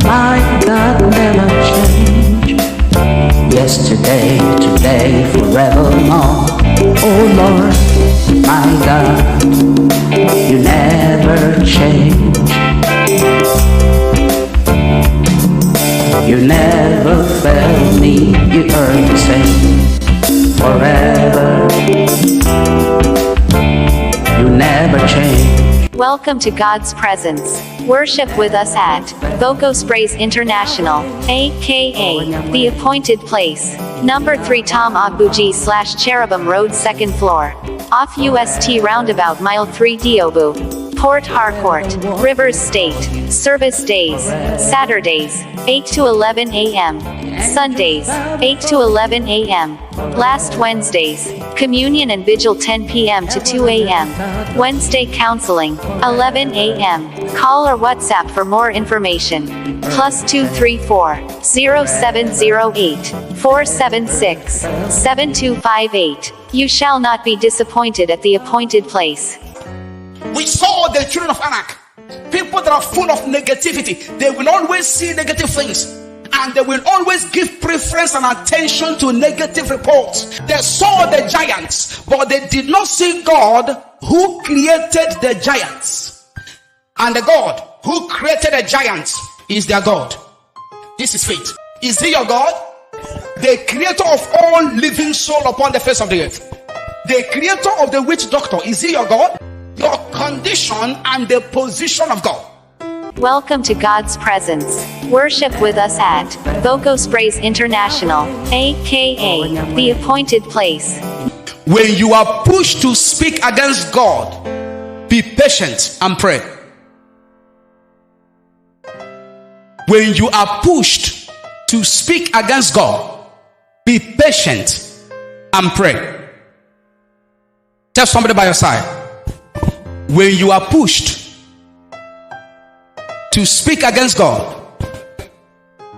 My God never change. Yesterday, today, forevermore. Oh Lord, my God, you never change. You never fail me, you are the same forever. You never change. Welcome to God's presence. Worship with us at Vocos Praise International, aka The Appointed Place, number 3 Tom Agbuji/Cherubim Road, 2nd floor, off UST Roundabout, mile 3 Diobu, Port Harcourt, Rivers State. Service days: Saturdays, 8 to 11 a.m. Sundays, 8 to 11 a.m. Last Wednesdays, Communion and Vigil 10 p.m. to 2 a.m. Wednesday Counseling, 11 a.m. Call or WhatsApp for more information. +234 0708 476 7258. You shall not be disappointed at the appointed place. We saw the children of Anak. People that are full of negativity, they will always see negative things, and they will always give preference and attention to negative reports. They saw the giants, but they did not see God who created the giants. And the God who created the giants is their God. This is faith. Is he your God? The creator of all living soul upon the face of the earth. The creator of the witch doctor. Is he your God? Your condition and the position of God. Welcome to God's presence. Worship with us at Vocos Praise International, aka The Appointed Place. When you are pushed to speak against God, be patient and pray. When you are pushed to speak against God, be patient and pray. Tell somebody by your side. When you are pushed to speak against God,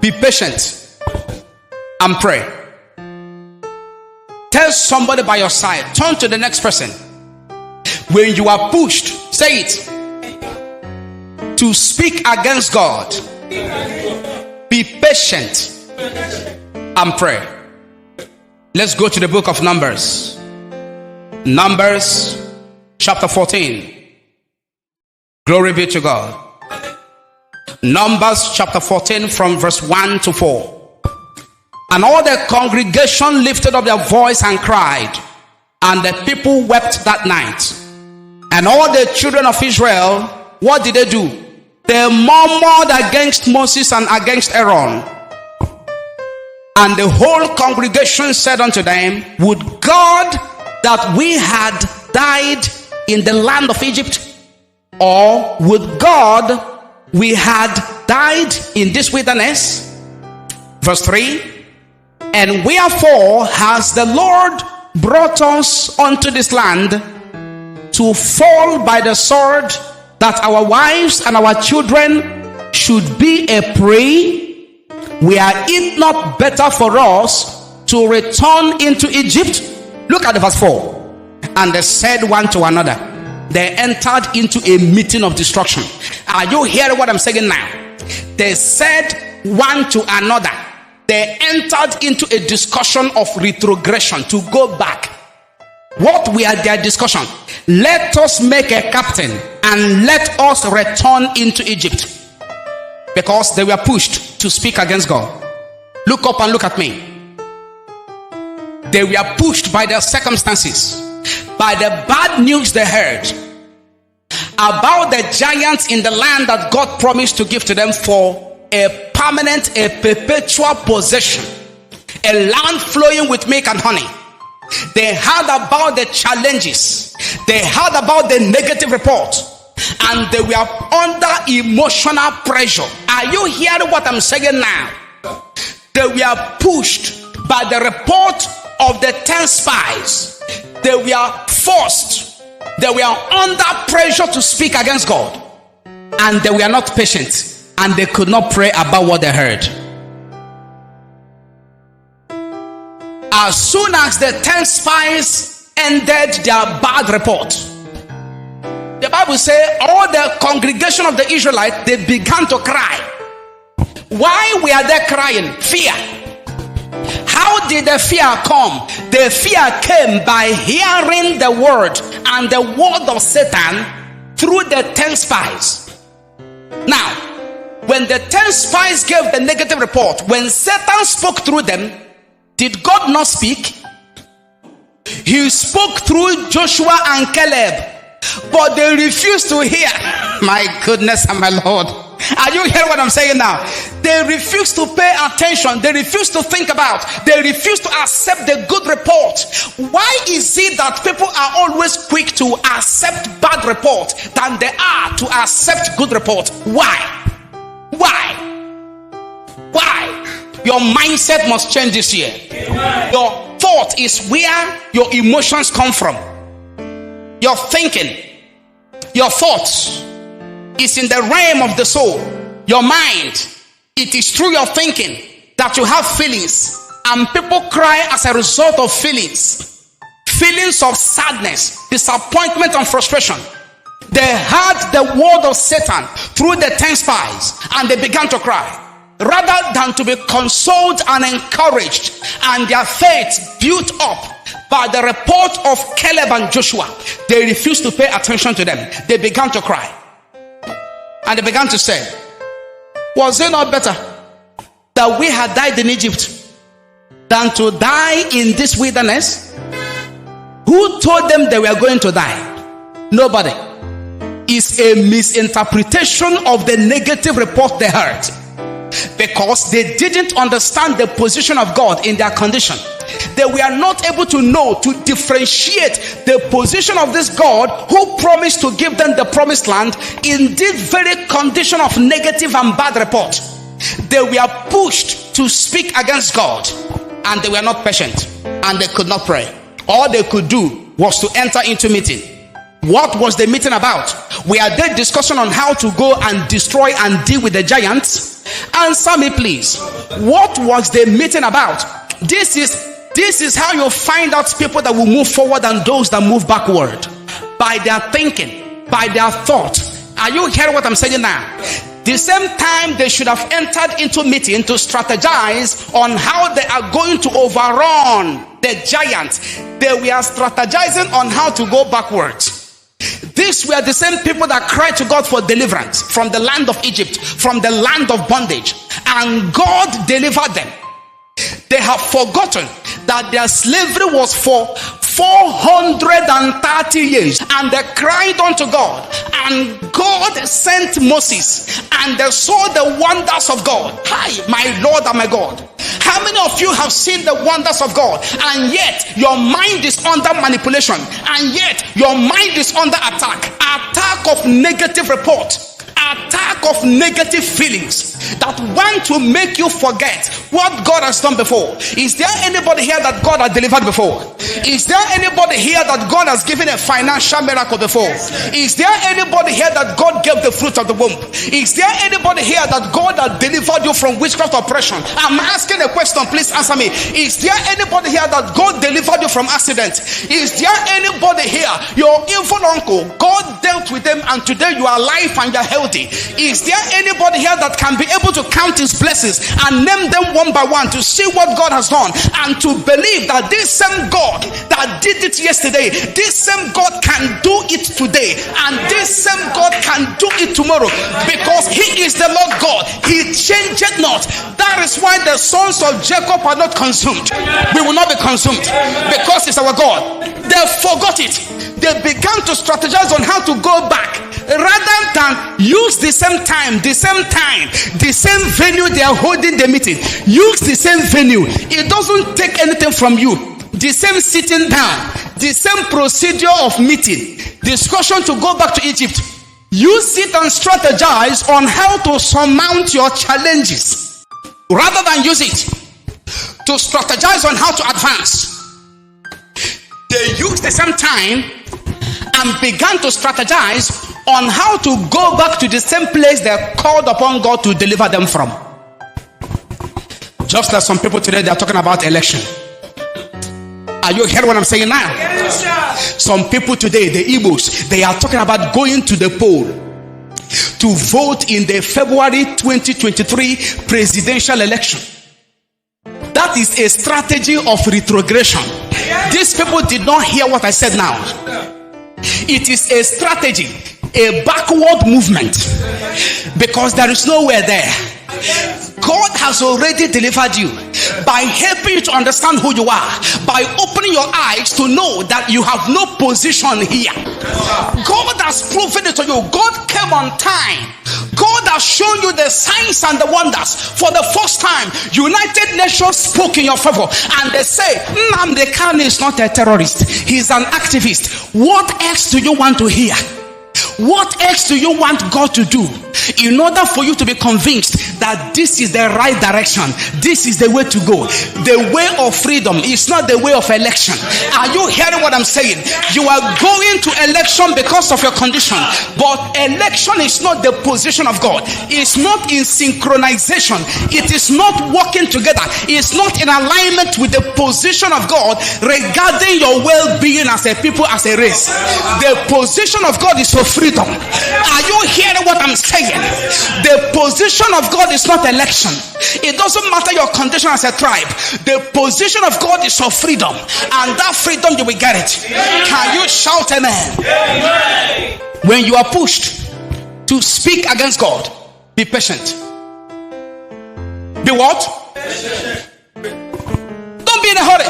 be patient and pray. Tell somebody by your side. Turn to the next person. When you are pushed, say it, to speak against God, be patient and pray. Let's go to the book of Numbers. Numbers chapter 14. Glory be to God. Numbers chapter 14 from verse 1 to 4. And all the congregation lifted up their voice and cried, and the people wept that night. And all the children of Israel, what did they do? They murmured against Moses and against Aaron. And the whole congregation said unto them, would God that we had died in the land of Egypt, or would God we had died in this wilderness? Verse 3. And wherefore has the Lord brought us unto this land to fall by the sword, that our wives and our children should be a prey? Were it not better for us to return into Egypt? Look at the verse 4. And they said one to another, they entered into a meeting of destruction. Are you hearing what I'm saying now? They said one to another, they entered into a discussion of retrogression, to go back. What were their discussion? Let us make a captain and let us return into Egypt. Because they were pushed to speak against God. Look up and look at me. They were pushed by their circumstances, by the bad news they heard about the giants in the land that God promised to give to them for a permanent, a perpetual possession, a land flowing with milk and honey. They heard about the challenges, they heard about the negative report, and they were under emotional pressure. Are you hearing what I'm saying now? They were pushed by the report of the 10 spies. They were forced, they were under pressure to speak against God, and they were not patient, and they could not pray about what they heard. As soon as the 10 spies ended their bad report, the Bible Bible says all the congregation of the Israelites, they began to cry. Why were they crying? Fear. How did the fear come? The fear came by hearing the word and the word of Satan through the 10 spies. Now, when the 10 spies gave the negative report, when Satan spoke through them, did God not speak? He spoke through Joshua and Caleb, but they refused to hear. My goodness and my Lord. Are you hearing what I'm saying now? They refuse to pay attention. They refuse to think about. They refuse to accept the good report. Why is it that people are always quick to accept bad report than they are to accept good report? Why? Why? Your mindset must change this year. Your thought is where your emotions come from. Your thinking, your thoughts is in the realm of the soul. Your mind, it is through your thinking that you have feelings, and people cry as a result of feelings of sadness, disappointment, and frustration. They heard the word of Satan through the 10 spies, and they began to cry. Rather than to be consoled and encouraged and their faith built up by the report of Caleb and Joshua, they refused to pay attention to them. They began to cry. And they began to say, was it not better that we had died in Egypt than to die in this wilderness? Who told them they were going to die? Nobody. It's a misinterpretation of the negative report they heard, because they didn't understand the position of God in their condition. They were not able to know, to differentiate the position of this God who promised to give them the promised land in this very condition of negative and bad report. They were pushed to speak against God, and they were not patient, and they could not pray. All they could do was to enter into meeting. What was the meeting about? Were they discussing on how to go and destroy and deal with the giants? Answer me, please. What was the meeting about? This is how you find out people that will move forward and those that move backward. By their thinking, by their thought. Are you hearing what I'm saying now? The same time they should have entered into meeting to strategize on how they are going to overrun the giants, they were strategizing on how to go backwards. These were the same people that cried to God for deliverance from the land of Egypt, from the land of bondage, and God delivered them. They have forgotten that their slavery was for 430 years, and they cried unto God, and God sent Moses, and they saw the wonders of God. Hi, my Lord and my God. How many of you have seen the wonders of God, and yet your mind is under manipulation, and yet your mind is under attack of negative report, attack of negative feelings that want to make you forget what God has done before? Is there anybody here that God has delivered before? Is there anybody here that God has given a financial miracle before? Is there anybody here that God gave the fruit of the womb? Is there anybody here that God has delivered you from witchcraft oppression? I'm asking a question, please answer me. Is there anybody here that God delivered you from accident? Is there anybody here, your evil uncle, God dealt with them and today you are alive and you're healthy? Is there anybody here that can be able to count his blessings and name them one by one to see what God has done and to believe that this same God that did it yesterday, this same God can do it today, and this same God can do it tomorrow, because he is the Lord God, he changeth not. That is why the sons of Jacob are not consumed. We will not be consumed because it's our God. They forgot it. They began to strategize on how to go back rather than use the same time, the same venue they are holding the meeting. Use the same venue. It doesn't take anything from you. The same sitting down, the same procedure of meeting, discussion to go back to Egypt. Use it and strategize on how to surmount your challenges rather than use it to strategize on how to advance. They used the same time and began to strategize on how to go back to the same place they called upon God to deliver them from. Just like some people today, they are talking about election. Are you hearing what I'm saying now? Some people today, the Igbos, they are talking about going to the poll to vote in the February 2023 presidential election. That is a strategy of retrogression. These people did not hear what I said now. It is a strategy, a backward movement, because there is nowhere there. God has already delivered you by helping you to understand who you are, by opening your eyes to know that you have no position here. God has proven it to you. God came on time. God has shown you the signs and the wonders. For the first time, United Nations spoke in your favor, and they say Nnamdi Kanu is not a terrorist, he's an activist. What else do you want to hear? What else do you want God to do in order for you to be convinced that this is the right direction? This is the way to go. The way of freedom is not the way of election. Are you hearing what I'm saying? You are going to election because of your condition, but election is not the position of God. It's not in synchronization. It is not working together. It's not in alignment with the position of God regarding your well-being as a people, as a race. The position of God is for freedom. Are you hearing what I'm saying? The position of God is not election. It doesn't matter your condition as a tribe. The position of God is for freedom, and that freedom you will get it. Can you shout amen? Amen. When you are pushed to speak against God, be patient. Be what? Patient. Don't be in a hurry.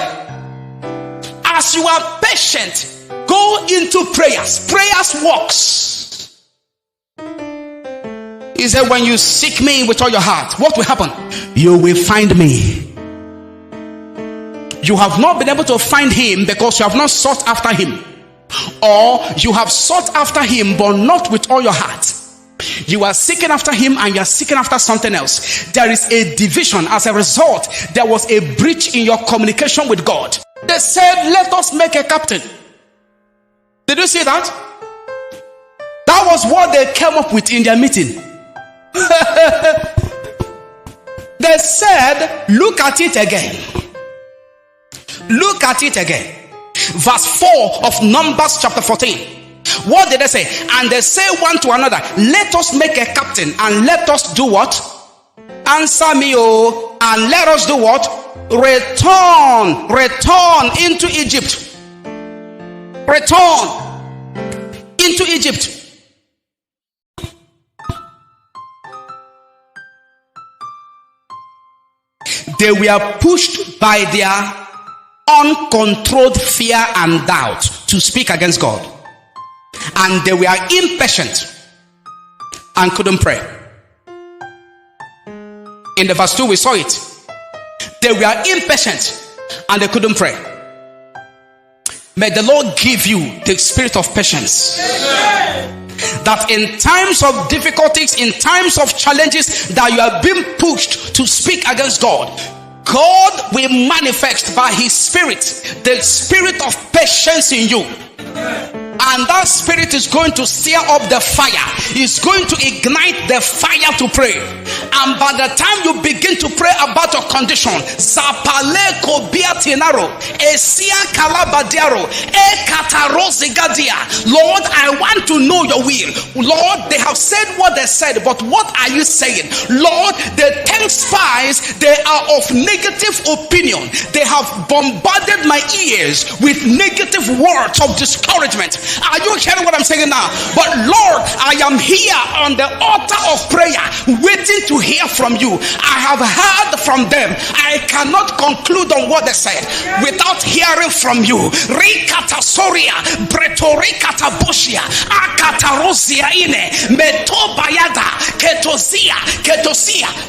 As you are patient, go into prayers. Prayers works. He said, when you seek me with all your heart, what will happen? You will find me. You have not been able to find him because you have not sought after him, or you have sought after him but not with all your heart. You are seeking after him and you are seeking after something else. There is a division. As a result, there was a breach in your communication with God. They said, let us make a captain. Did you see that? That was what they came up with in their meeting. They said, look at it again. Look at it again. Verse 4 of Numbers chapter 14. What did they say? And they say one to another, let us make a captain and let us do what? Answer me, oh, and let us do what? Return into Egypt. Return into Egypt. They were pushed by their uncontrolled fear and doubt to speak against God. And they were impatient and couldn't pray. In the verse 2 we saw it. They were impatient and they couldn't pray. May the Lord give you the spirit of patience. That in times of difficulties, in times of challenges, that you are being pushed to speak against God, God will manifest by his spirit the spirit of patience in you. And that spirit is going to stir up the fire. It's going to ignite the fire to pray. And by the time you begin to pray about your condition, Lord, I want to know your will. Lord, they have said what they said, but what are you saying? Lord, the 10 spies, they are of negative opinion. They have bombarded my ears with negative words of discouragement. Are you hearing what I'm saying now? But Lord, I am here on the altar of prayer, waiting to hear from you. I have heard from them. I cannot conclude on what they said without hearing from you. Rikata Soria, Bretorikata Boshia, Akata Rosia Ine, Metobayada, Ketosia.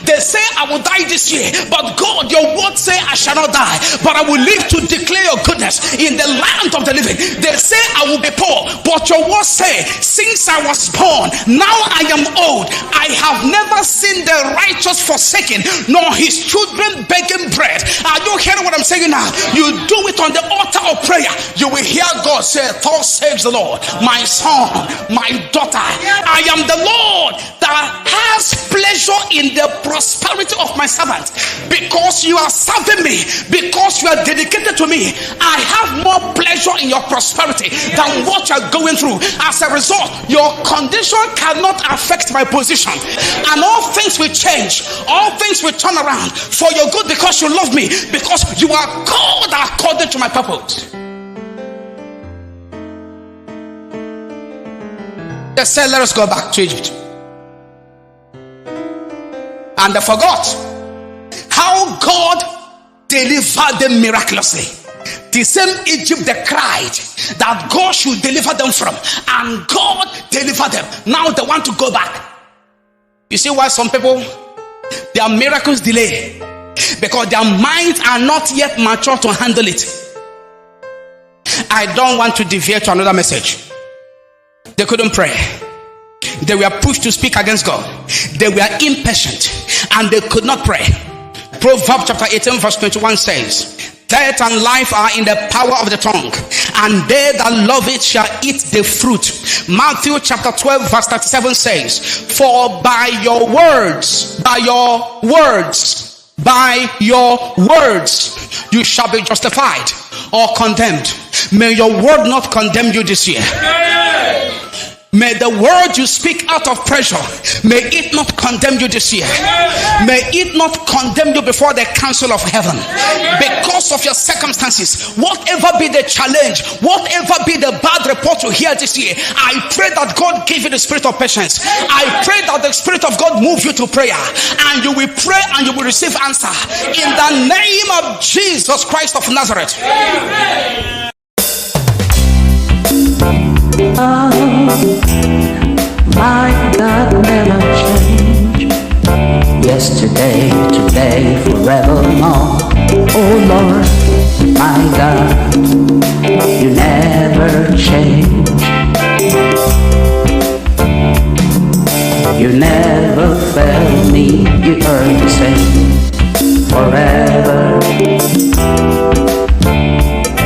They say I will die this year, but God, your word say I shall not die, but I will live to declare your goodness in the land of the living. They say I will be poor, but your word say, since I was born, now I am old, I have never seen the righteous forsaken, nor his children begging bread. Are you hearing what I'm saying now? You do it on the altar of prayer. You will hear God say, thus saves the Lord, my son, my daughter, I am the Lord that has pleasure in the prosperity prosperity of my servant. Because you are serving me, because you are dedicated to me, I have more pleasure in your prosperity than what you are going through. As a result, your condition cannot affect my position, and all things will change, all things will turn around for your good, because you love me, because you are called according to my purpose. They said, let us go back to Egypt. And they forgot how God delivered them miraculously. The same Egypt they cried that God should deliver them from, and God delivered them. Now they want to go back. You see why some people, their miracles delay? Because their minds are not yet mature to handle it. I don't want to deviate to another message. They couldn't pray. They were pushed to speak against God. They were impatient and they could not pray. Proverbs chapter 18 verse 21 says, death and life are in the power of the tongue, and they that love it shall eat the fruit. Matthew chapter 12 verse 37 says, for by your words, you shall be justified or condemned. May your word not condemn you this year. May the word you speak out of pressure, may it not condemn you this year. May it not condemn you before the council of heaven because of your circumstances. Whatever be the challenge, whatever be the bad report you hear this year, I pray that God give you the spirit of patience. I pray that the spirit of God move you to prayer, and you will pray and you will receive answer in the name of Jesus Christ of Nazareth. My God never change. Yesterday, today, forevermore. Oh Lord, my God, you never change. You never fail me, you are the same forever.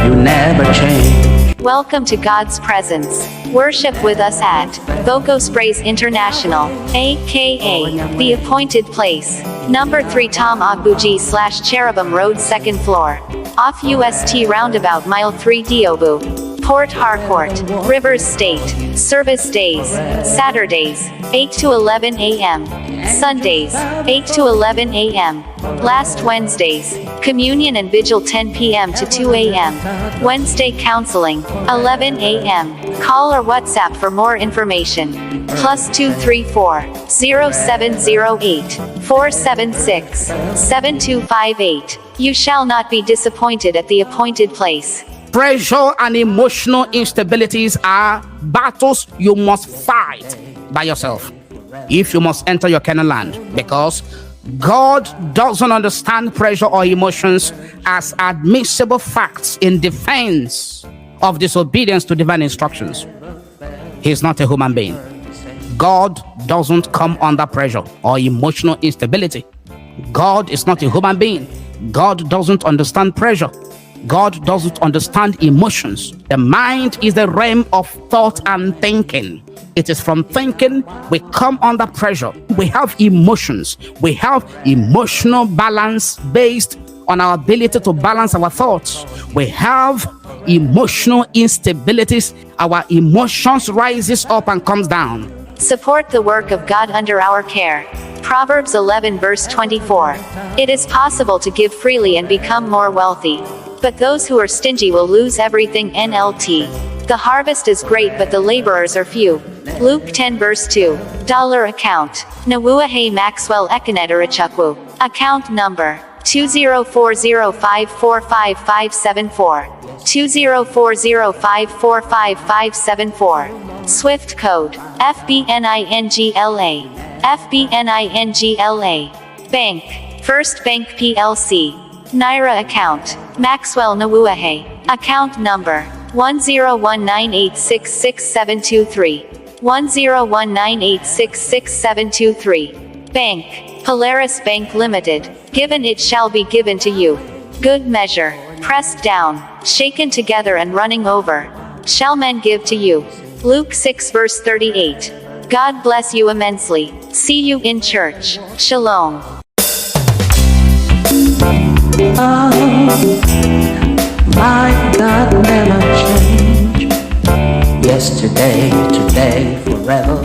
You never change. Welcome to God's Presence. Worship with us at Boko Sprays International, aka The Appointed Place, number 3 Tom Nnawuihe / Cherubim Road 2nd floor, off UST Roundabout Mile 3 Diobu, Port Harcourt, Rivers State. Service days: Saturdays 8 to 11 a.m. Sundays 8 to 11 a.m. Last Wednesdays, Communion and Vigil 10 p.m. to 2 a.m. Wednesday Counseling 11 a.m. Call or WhatsApp for more information. +234 0708 476 7258. You shall not be disappointed at the appointed place. Pressure and emotional instabilities are battles you must fight by yourself if you must enter your Canaan land, because God doesn't understand pressure or emotions as admissible facts in defense of disobedience to divine instructions. He's not a human being. God doesn't come under pressure or emotional instability. God is not a human being. God doesn't understand pressure. God doesn't understand emotions. The mind is the realm of thought and thinking. It is from thinking we come under pressure. We have emotions. We have emotional balance based on our ability to balance our thoughts. We have emotional instabilities. Our emotions rises up and comes down. Support the work of God under our care. Proverbs 11 verse 24. It is possible to give freely and become more wealthy, but those who are stingy will lose everything. NLT. The harvest is great but the laborers are few. Luke 10 verse 2. Dollar account. Nnawuihe Maxwell Nnawuihe. Account number 20405455574. 20405455574. Swift code FBNINGLA. FBNINGLA. Bank First Bank PLC. Naira account Maxwell Nnawuihe. Account number 10198666723. 10198666723. Bank Polaris Bank Limited. Given it shall be given to you. Good measure, pressed down, shaken together and running over, shall men give to you. Luke 6 verse 38. God bless you immensely. See you in church. Shalom. Oh, my God never change. Yesterday, today, forever.